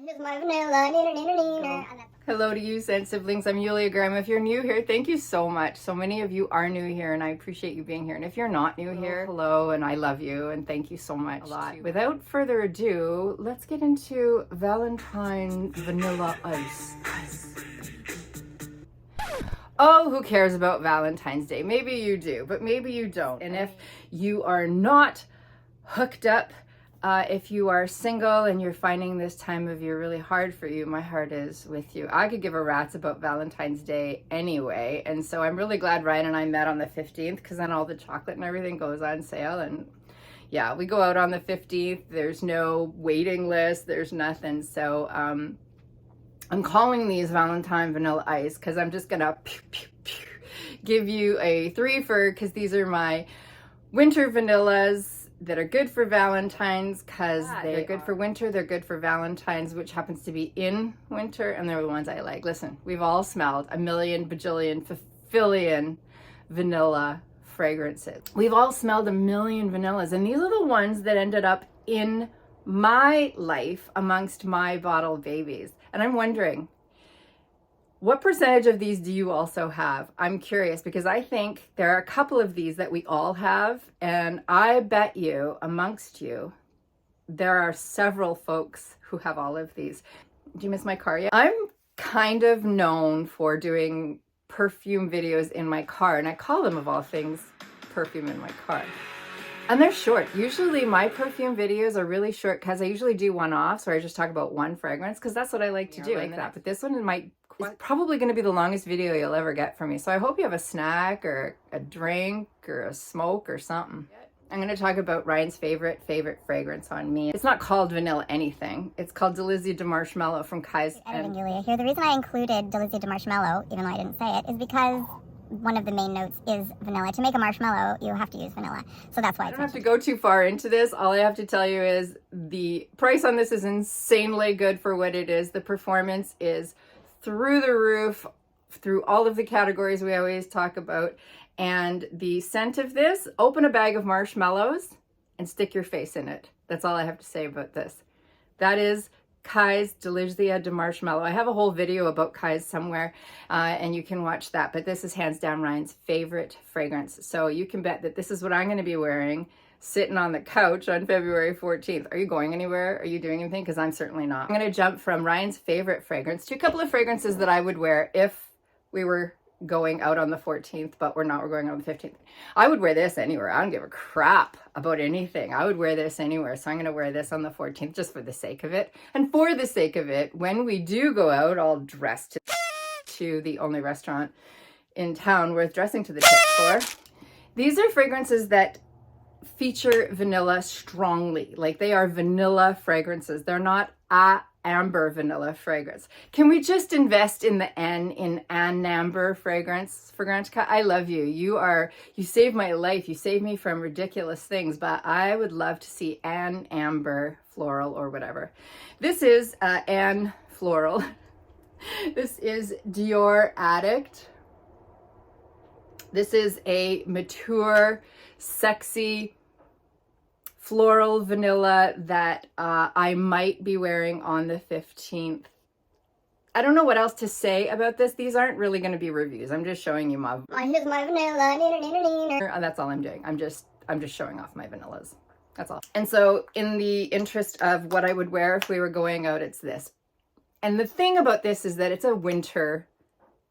Here's my vanilla. Hello to you, Scent Siblings. I'm Yulia Graham. If you're new here, thank you so much. So many of you are new here, and I appreciate you being here. And if you're not new here, hello, and I love you, and thank you so much. A lot. Without further ado, let's get into Valentine Vanilla Ice. Oh, who cares about Valentine's Day? Maybe you do, but maybe you don't. And if you are not hooked up, if you are single and you're finding this time of year really hard for you, my heart is with you. I could give a rat's about Valentine's Day anyway. And so I'm really glad Ryan and I met on the 15th, because then all the chocolate and everything goes on sale. And yeah, we go out on the 15th. There's no waiting list. There's nothing. So I'm calling these Valentine Vanilla Ice because I'm just going to give you a 3 for, because these are my winter vanillas that are good for Valentine's, because they're good for winter, they're good for Valentine's, which happens to be in winter, and they're the ones I like. Listen, we've all smelled a million, bajillion, fifillion vanilla fragrances. We've all smelled a million vanillas, and these are the ones that ended up in my life amongst my bottle babies. And I'm wondering, what percentage of these do you also have? I'm curious, because I think there are a couple of these that we all have, and I bet you amongst you there are several folks who have all of these. Do you miss my car yet? I'm kind of known for doing perfume videos in my car, and I call them, of all things, perfume in my car. And they're short. Usually my perfume videos are really short because I usually do one-offs where I just talk about one fragrance, because that's what I like to do. Like that. But this one is probably going to be the longest video you'll ever get from me. So I hope you have a snack or a drink or a smoke or something. I'm going to talk about Ryan's favorite fragrance on me. It's not called vanilla anything. It's called Delizia de Marshmallow from Kyse. Editing Yulia here. The reason I included Delizia de Marshmallow, even though I didn't say it, is because one of the main notes is vanilla. To make a marshmallow, you have to use vanilla. So that's why I don't have to go too far into this. All I have to tell you is the price on this is insanely good for what it is. The performance is through the roof, through all of the categories we always talk about. And the scent of this, open a bag of marshmallows and stick your face in it. That's all I have to say about this. That is Kyse Delizia de Marshmallow. I have a whole video about Kyse somewhere, and you can watch that. But this is hands down Ryan's favorite fragrance. So you can bet that this is what I'm going to be wearing sitting on the couch on February 14th. Are you going anywhere? Are you doing anything? Because I'm certainly not. I'm going to jump from Ryan's favorite fragrance to a couple of fragrances that I would wear if we were going out on the 14th, but we're not. We're going out on the 15th. I would wear this anywhere. I don't give a crap about anything. I would wear this anywhere. So I'm going to wear this on the 14th just for the sake of it. And for the sake of it, when we do go out all dressed to the only restaurant in town worth dressing to the tip for, these are fragrances that feature vanilla strongly. Like, they are vanilla fragrances. They're not amber vanilla fragrance. Can we just invest in the N in an amber fragrance? Fragrantica, I love you. You saved my life. You saved me from ridiculous things, but I would love to see an amber floral or whatever. This is an floral. This is Dior Addict. This is a mature, sexy, floral vanilla that I might be wearing on the 15th. I don't know what else to say about this. These aren't really going to be reviews. I'm just showing you my... Here's my vanilla. That's all I'm doing. I'm just showing off my vanillas. That's all. And so in the interest of what I would wear if we were going out, it's this. And the thing about this is that it's a winter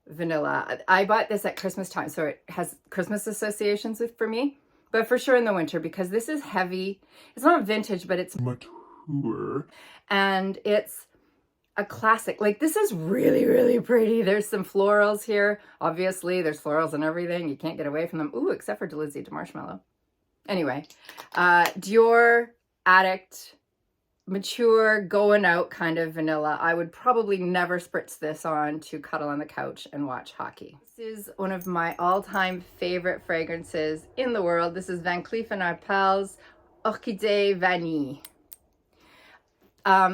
vanilla. I bought this at Christmas time, so it has Christmas associations for me. But for sure in the winter, because this is heavy. It's not vintage, but it's mature. And it's a classic. Like, this is really, really pretty. There's some florals here. Obviously, there's florals and everything. You can't get away from them. Ooh, except for Delizia de Marshmallow. Anyway, Dior Addict, mature, going out kind of vanilla. I would probably never spritz this on to cuddle on the couch and watch hockey. This is one of my all-time favorite fragrances in the world. This is Van Cleef & Arpels Orichidée Vanille.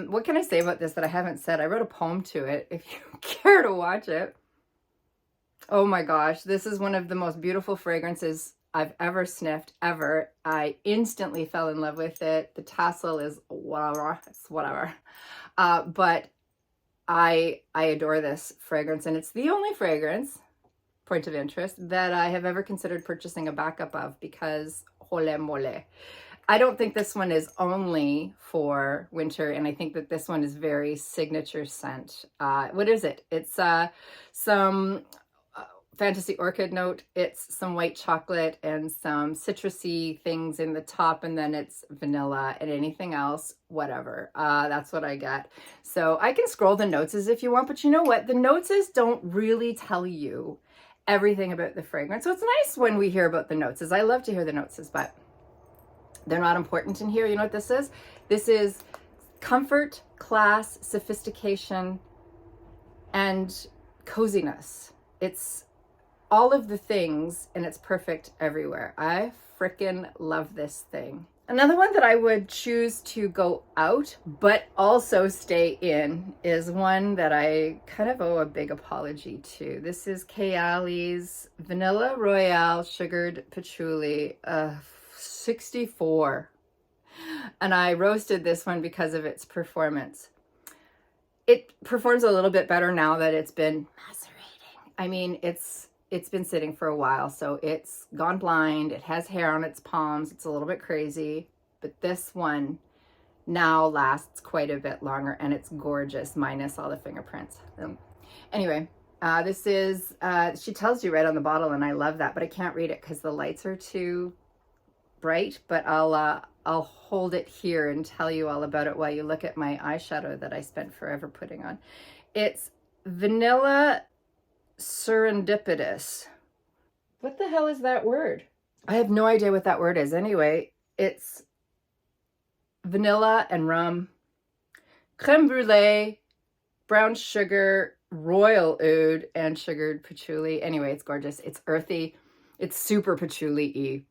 What can I say about this that I haven't said? I wrote a poem to it if you care to watch it. Oh my gosh, this is one of the most beautiful fragrances I've ever sniffed, ever. I instantly fell in love with it. The tassel is whatever, it's whatever. But I adore this fragrance, and it's the only fragrance, point of interest, that I have ever considered purchasing a backup of, because hole mole. I don't think this one is only for winter, and I think that this one is very signature scent. What is it? It's some fantasy orchid note, it's some white chocolate and some citrusy things in the top, and then it's vanilla, and anything else, whatever. That's what I get. So I can scroll the notes if you want, but you know what? The notes don't really tell you everything about the fragrance. So it's nice when we hear about the notes. I love to hear the notes, but they're not important in here. You know what this is? This is comfort, class, sophistication, and coziness. It's all of the things, and it's perfect everywhere. I freaking love this thing. Another one that I would choose to go out, but also stay in, is one that I kind of owe a big apology to. This is Kayali's Vanilla Royale Sugared Patchouli 64. And I roasted this one because of its performance. It performs a little bit better now that it's been macerating. I mean, it's been sitting for a while, so it's gone blind. It has hair on its palms. It's a little bit crazy, but this one now lasts quite a bit longer, and it's gorgeous, minus all the fingerprints. Anyway, this is, she tells you right on the bottle, and I love that, but I can't read it because the lights are too bright, but I'll hold it here and tell you all about it while you look at my eyeshadow that I spent forever putting on. It's Vanilla Serendipitous. What the hell is that word? I have no idea what that word is. Anyway, it's vanilla and rum, creme brulee, brown sugar, royal oud, and sugared patchouli. Anyway, it's gorgeous. It's earthy. It's super patchouli-y.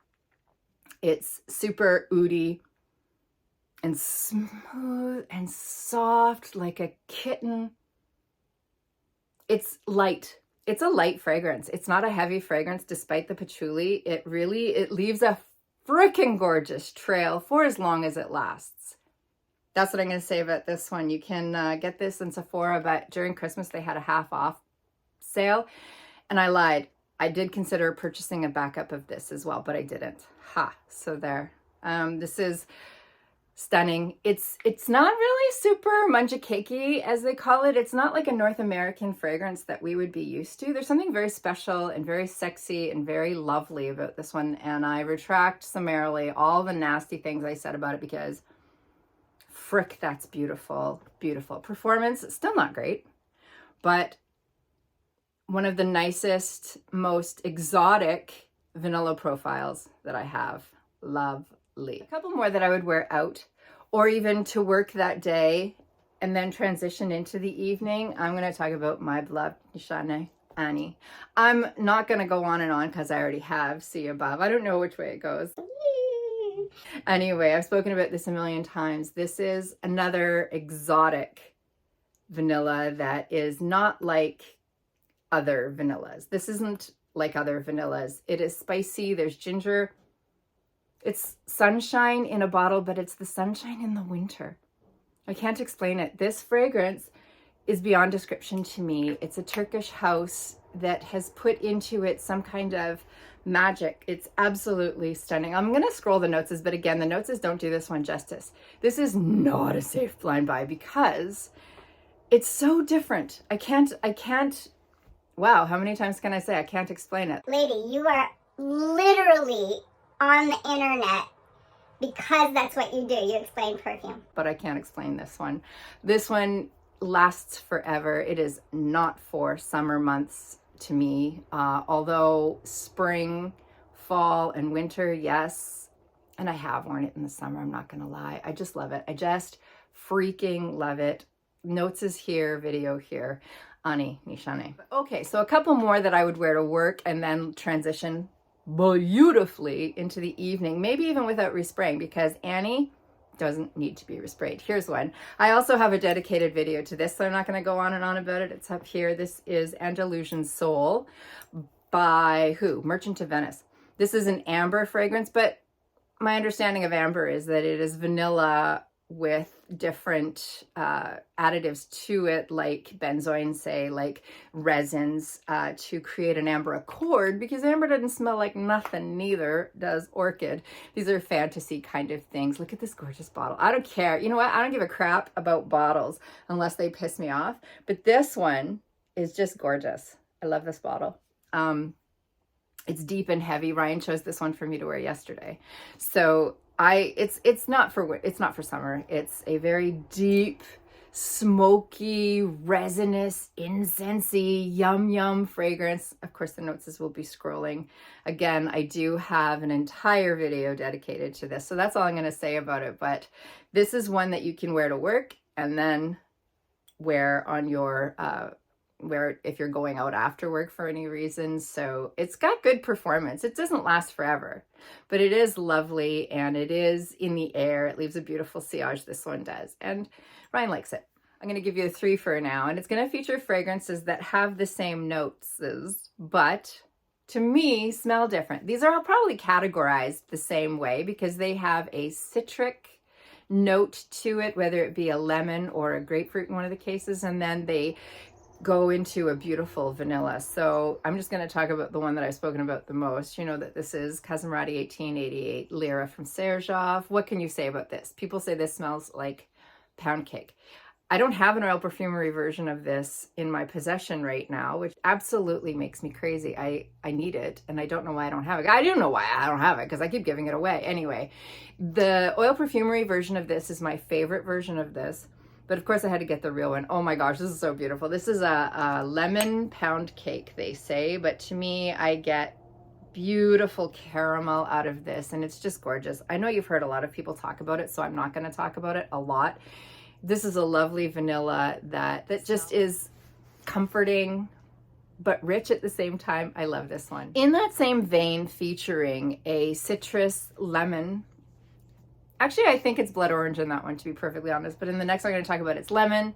It's super oudy and smooth and soft like a kitten. It's light. It's a light fragrance. It's not a heavy fragrance despite the patchouli. It leaves a freaking gorgeous trail for as long as it lasts. That's what I'm going to say about this one. You can get this in Sephora, but during Christmas they had a half off sale, and I lied. I did consider purchasing a backup of this as well, but I didn't. So there. This is stunning. It's not really super munja cakey, as they call it. It's not like a North American fragrance that we would be used to. There's something very special and very sexy and very lovely about this one, and I retract summarily all the nasty things I said about it, because frick, that's beautiful. Beautiful. Performance, still not great, but one of the nicest, most exotic vanilla profiles that I have. Lovely. A couple more that I would wear out, or even to work that day and then transition into the evening. I'm going to talk about my beloved Nishane Annie. I'm not going to go on and on because I already have. See above. I don't know which way it goes. Anyway, I've spoken about this a million times. This is another exotic vanilla that is not like other vanillas. This isn't like other vanillas. It is spicy. There's ginger. It's sunshine in a bottle, but it's the sunshine in the winter. I can't explain it. This fragrance is beyond description to me. It's a Turkish house that has put into it some kind of magic. It's absolutely stunning. I'm going to scroll the notes, but again, the notes don't do this one justice. This is not a safe blind buy because it's so different. I can't, wow, how many times can I say I can't explain it? Lady, you are literally on the internet because that's what you do. You explain perfume. But I can't explain this one. This one lasts forever. It is not for summer months to me, although spring, fall, and winter, yes. And I have worn it in the summer, I'm not gonna lie. I just love it. I just freaking love it. Notes is here, video here. Ani, Nishane. Okay, so a couple more that I would wear to work and then transition beautifully into the evening, maybe even without respraying, because Annie doesn't need to be resprayed. Here's one. I also have a dedicated video to this, so I'm not going to go on and on about it. It's up here. This is Andalusian Soul by who? Merchant of Venice. This is an amber fragrance, but my understanding of amber is that it is vanilla with different additives to it, like benzoin, say, like resins, to create an amber accord, because amber doesn't smell like nothing, neither does orchid. These are fantasy kind of things. Look at this gorgeous bottle. I don't care. You know what? I don't give a crap about bottles unless they piss me off. But this one is just gorgeous. I love this bottle. It's deep and heavy. Ryan chose this one for me to wear yesterday. So it's not for summer. It's a very deep, smoky, resinous, incensey, yum fragrance. Of course, the notes will be scrolling. Again, I do have an entire video dedicated to this, so that's all I'm going to say about it. But this is one that you can wear to work and then wear on your where if you're going out after work for any reason. So it's got good performance. It doesn't last forever, but it is lovely, and it is in the air. It leaves a beautiful sillage, this one does, and Ryan likes it. I'm going to give you a 3 for now, and it's going to feature fragrances that have the same notes, but to me smell different. These are all probably categorized the same way because they have a citric note to it, whether it be a lemon or a grapefruit in one of the cases, and then they go into a beautiful vanilla. So I'm just going to talk about the one that I've spoken about the most. You know that this is Casamrati 1888 Lira from Xerjoff. What can you say about this? People say this smells like pound cake. I don't have an oil perfumery version of this in my possession right now, which absolutely makes me crazy. I need it, and I don't know why I don't have it. I don't know why I don't have it, because I keep giving it away. Anyway, the oil perfumery version of this is my favorite version of this. But of course I had to get the real one. Oh my gosh, this is so beautiful. This is a lemon pound cake, they say. But to me, I get beautiful caramel out of this, and it's just gorgeous. I know you've heard a lot of people talk about it, so I'm not going to talk about it a lot. This is a lovely vanilla that just is comforting, but rich at the same time. I love this one. In that same vein, featuring a citrus lemon. Actually, I think it's blood orange in that one, to be perfectly honest. But in the next one I'm going to talk about, it's lemon,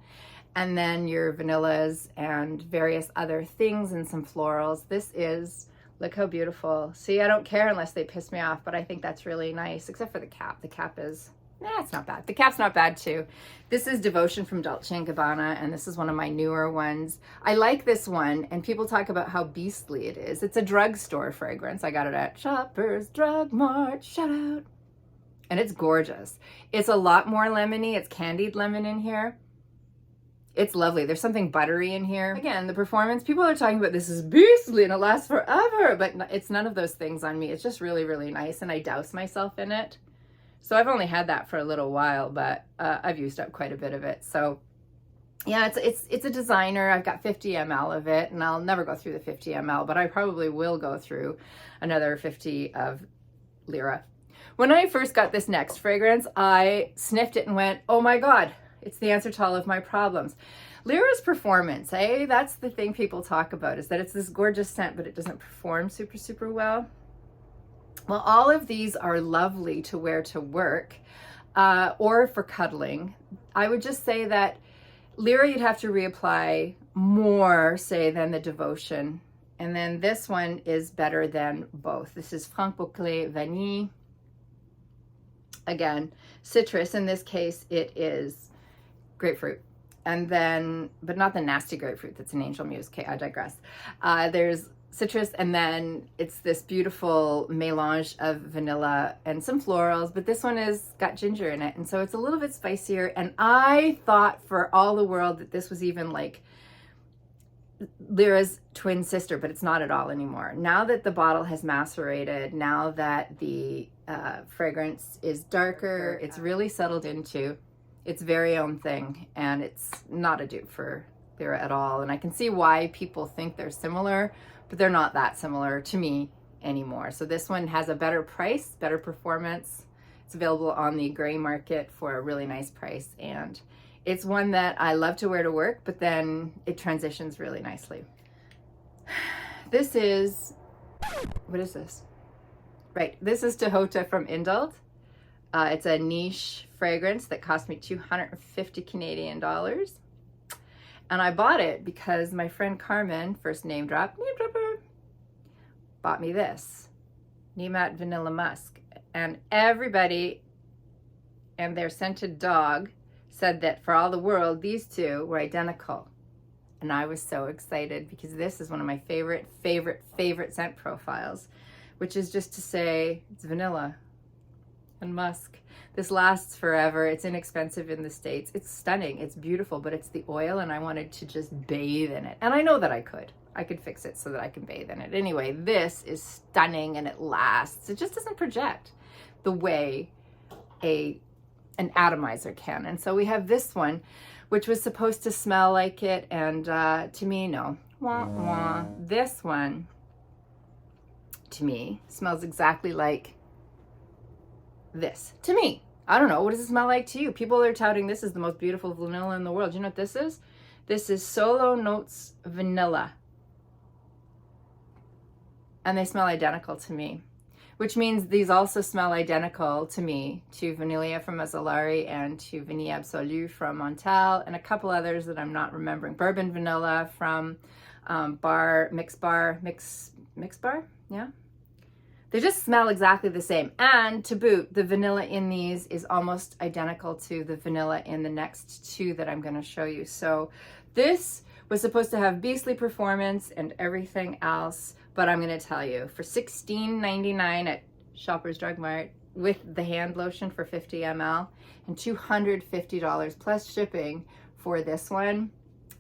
and then your vanillas and various other things and some florals. This is, look how beautiful. See, I don't care unless they piss me off, but I think that's really nice, except for the cap. The cap is, it's not bad. The cap's not bad too. This is Devotion from Dolce & Gabbana, and this is one of my newer ones. I like this one, and people talk about how beastly it is. It's a drugstore fragrance. I got it at Shoppers Drug Mart. Shout out. And it's gorgeous. It's a lot more lemony. It's candied lemon in here. It's lovely. There's something buttery in here. Again, the performance, people are talking about this is beastly and it lasts forever, but it's none of those things on me. It's just really, really nice, and I douse myself in it. So I've only had that for a little while, but I've used up quite a bit of it. So yeah, it's a designer. I've got 50 ml of it, and I'll never go through the 50 ml, but I probably will go through another 50 of Lira. When I first got this next fragrance, I sniffed it and went, oh my God, it's the answer to all of my problems. Lira's performance, that's the thing people talk about, is that it's this gorgeous scent, but it doesn't perform super, super well. Well, all of these are lovely to wear to work or for cuddling. I would just say that Lira you'd have to reapply more, say, than the Devotion. And then this one is better than both. This is Franck Boclet Vanille. Again, citrus. In this case, it is grapefruit. And then, but not the nasty grapefruit that's an Angel Muse. Okay, I digress. There's citrus, and then it's this beautiful melange of vanilla and some florals, but this one has got ginger in it, and so it's a little bit spicier. And I thought for all the world that this was even like Lira's twin sister, but it's not at all anymore. Now that the bottle has macerated, now that the fragrance is darker, it's really settled into its very own thing, and it's not a dupe for Lira at all. And I can see why people think they're similar, but they're not that similar to me anymore. So this one has a better price, better performance. It's available on the gray market for a really nice price, and it's one that I love to wear to work, but then it transitions really nicely. This is, what is this? Right, this is Tihota from Indult. It's a niche fragrance that cost me 250 Canadian dollars. And I bought it because my friend Carmen, first name dropper, bought me this. Nemat Vanilla Musk. And everybody and their scented dog said that for all the world, these two were identical. And I was so excited because this is one of my favorite scent profiles, which is just to say it's vanilla and musk. This lasts forever. It's inexpensive in the States. It's stunning. It's beautiful, but it's the oil and I wanted to just bathe in it. And I know that I could. I could fix it so that I can bathe in it. Anyway, this is stunning and it lasts. It just doesn't project the way an atomizer can. And so we have this one, which was supposed to smell like it, and to me, no. Wah, wah. This one, to me, smells exactly like this. To me. I don't know. What does it smell like to you? People are touting this is the most beautiful vanilla in the world. You know what this is? This is Solinotes vanilla. And they smell identical to me, which means these also smell identical to me, to Vanilla from Azzolari and to Vanille Absolue from Montel, and a couple others that I'm not remembering. Bourbon Vanilla from Mix Bar, yeah? They just smell exactly the same. And to boot, the vanilla in these is almost identical to the vanilla in the next two that I'm gonna show you. So this was supposed to have beastly performance and everything else, but I'm gonna tell you, for $16.99 at Shoppers Drug Mart with the hand lotion for 50 ml and $250 plus shipping for this one,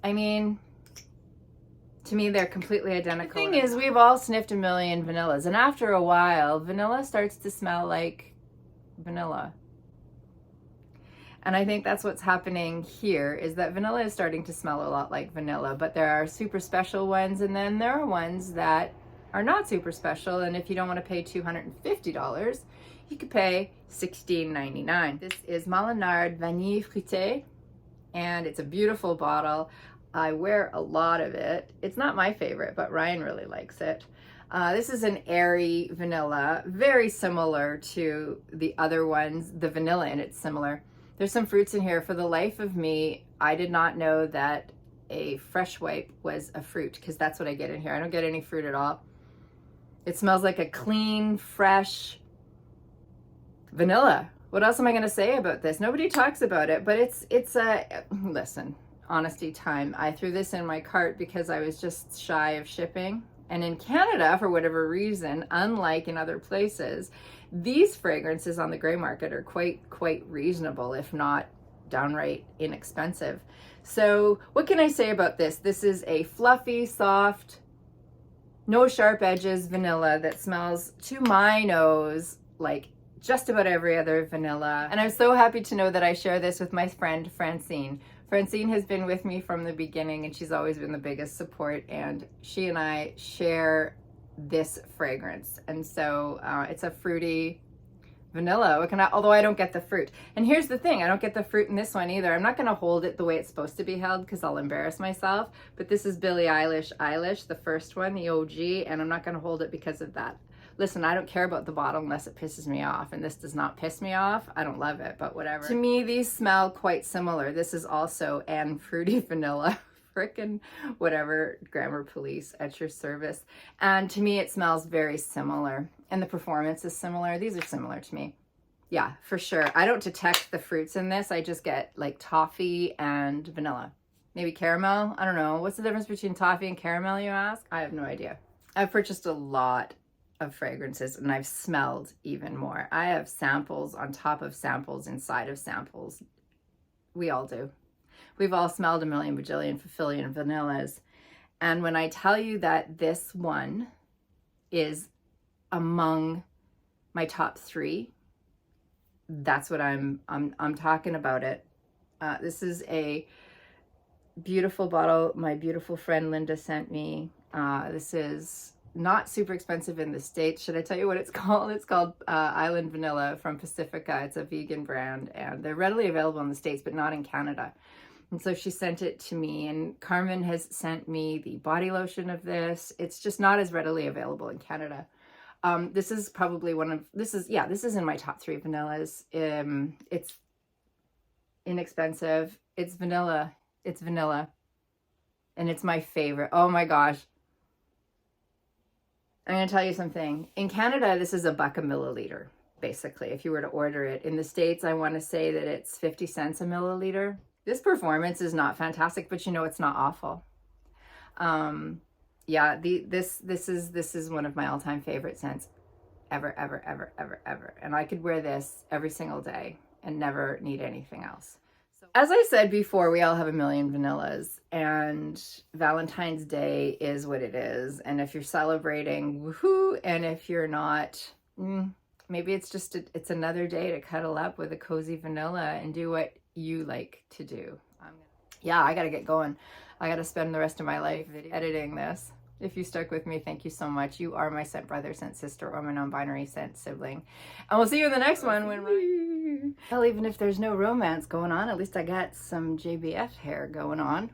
I mean, to me, they're completely identical. The thing is, we've all sniffed a million vanillas, and after a while, vanilla starts to smell like vanilla. And I think that's what's happening here, is that vanilla is starting to smell a lot like vanilla, but there are super special ones, and then there are ones that are not super special, and if you don't want to pay $250, you could pay $16.99. This is Molinard Vanille Fruitée, and it's a beautiful bottle. I wear a lot of it. It's not my favorite, but Ryan really likes it. This is an airy vanilla, very similar to the other ones. The vanilla in it's similar. There's some fruits in here. For the life of me, I did not know that a fresh wipe was a fruit, because that's what I get in here. I don't get any fruit at all. It smells like a clean, fresh vanilla. What else am I going to say about this? Nobody talks about it, but it's a, listen, honesty time. I threw this in my cart because I was just shy of shipping. And in Canada, for whatever reason, unlike in other places, these fragrances on the gray market are quite reasonable, if not downright inexpensive. So what can I say about this? This is a fluffy, soft, no sharp edges vanilla that smells, to my nose, like just about every other vanilla. And I'm so happy to know that I share this with my friend Francine. Francine has been with me from the beginning, and she's always been the biggest support, and she and I share this fragrance. And so it's a fruity vanilla, although I don't get the fruit. And here's the thing, I don't get the fruit in this one either. I'm not going to hold it the way it's supposed to be held because I'll embarrass myself, but this is Biillie Eilish, the first one, the OG, and I'm not going to hold it because of that. Listen, I don't care about the bottle unless it pisses me off, and this does not piss me off. I don't love it, but whatever. To me, these smell quite similar. This is also an fruity vanilla. Frickin' whatever, grammar police at your service. And to me, it smells very similar, and the performance is similar. These are similar to me. Yeah, for sure. I don't detect the fruits in this. I just get like toffee and vanilla. Maybe caramel. I don't know. What's the difference between toffee and caramel, you ask? I have no idea. I've purchased a lot of fragrances, and I've smelled even more. I have samples on top of samples inside of samples. We all do. We've all smelled a million bajillion fulfillion vanillas. And when I tell you that this one is among my top 3, that's what I'm talking about it. This is a beautiful bottle my beautiful friend Linda sent me. This is not super expensive in the States. Should I tell you what it's called? It's called Island Vanilla from Pacifica. It's a vegan brand, and they're readily available in the States, but not in Canada. And so she sent it to me, and Carmen has sent me the body lotion of this. It's just not as readily available in Canada. This is probably this is in my top 3 vanillas. It's inexpensive. It's vanilla. And it's my favorite. Oh my gosh. I'm going to tell you something. In Canada, this is $1 a milliliter, basically, if you were to order it. In the States, I want to say that it's 50 cents a milliliter. This performance is not fantastic, but you know, it's not awful. Yeah, this is one of my all-time favorite scents ever. And I could wear this every single day and never need anything else. As I said before, we all have a million vanillas, and Valentine's Day is what it is. And if you're celebrating, woohoo! And if you're not, maybe it's just it's another day to cuddle up with a cozy vanilla and do what you like to do. Yeah, I gotta get going. I gotta spend the rest of my life editing this. If you stuck with me, thank you so much. You are my scent brother, scent sister, or my non-binary scent sibling. And we'll see you in the next one when well, even if there's no romance going on, at least I got some JBF hair going on.